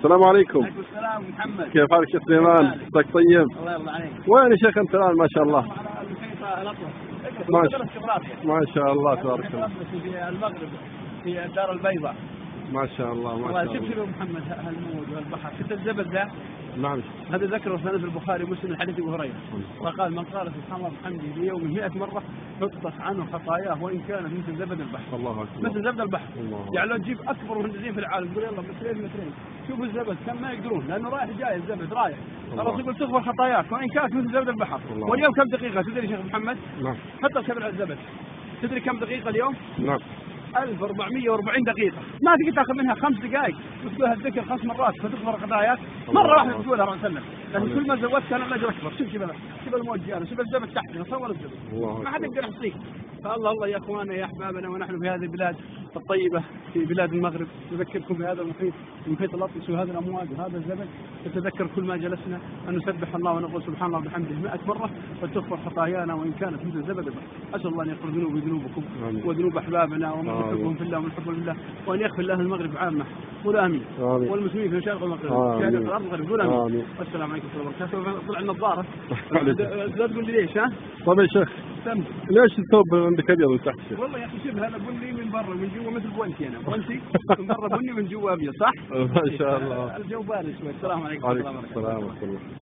السلام عليكم. وعليكم السلام محمد. كيف حالك يا سليمان؟ عساك طيب؟ الله يرضى عليك. وين يا شيخ انت الان؟ ما شاء الله. ما شاء الله تبارك الله. في المغرب في الدار البيضاء. ما شاء الله ما شاء الله. شوف محمد هالموج والبحر، شفت الزبد ذا؟ نعم. هذا ذكره في البخاري ومسلم من حديث ابو هريره، فقال من قال سبحان الله وبحمده في يوم 100 مره حطت عنه خطاياه وان كانت مثل زبد البحر. الله اكبر. مثل زبد البحر. يعني لو تجيب اكبر مهندسين في العالم تقول يلا مترين، شوفوا الزبد كم ما يقدرون لانه رايح جاي الزبد رايح. خلاص يقول تغفر خطاياك وان كانت مثل زبد البحر. واليوم كم دقيقه تدري شيخ محمد؟ نعم. حط الكبر على الزبد. تدري كم دقيقه اليوم؟ نعم. 1440 دقيقة، ما تقدر تاخذ منها 5 دقائق وتقولها الذكر 5 مرات فتغفر خطاياك، مرة واحدة تقولها رأس سنة، لأن كل ما زودت كان الأجر أكبر، شوف الموج جانا، شوف الزبد تحتنا، صور الزبد، ما حد يقدر يحصيك، فالله الله يا إخواننا يا أحبابنا ونحن في هذه البلاد الطيبة في بلاد المغرب نذكركم بهذا المحيط الأطلس وهذه الأمواج وهذا الزبد، نتذكر كل ما جلسنا أن نسبح الله ونقول سبحان الله وبحمده 100 مرة فتغفر خطايانا وإن كانت مثل زبد البحر، أسأل الله أن يغفر ذنوبي وذنوبكم وذنوب أحبابنا ومن يحبهم في الله ومن يحبهم في الله وأن يغفر الله المغرب عامة، قول آمين. والمسلمين في مشارق المغرب في الأرض المغرب قول آمين. والسلام عليكم ورحمة الله وبركاته. طلع النظارة لا تقول لي ليش ها؟ طيب يا شيخ ليش الثوب عندك ابيض من تحت؟ والله يا اخي شوف هذا بني من برا ومن جوا مثل بونتي انا، بونتي من برا بني ومن جوا ابيض صح؟ ما شاء الله. الجو بارد شوي. السلام عليكم ورحمة الله وبركاته.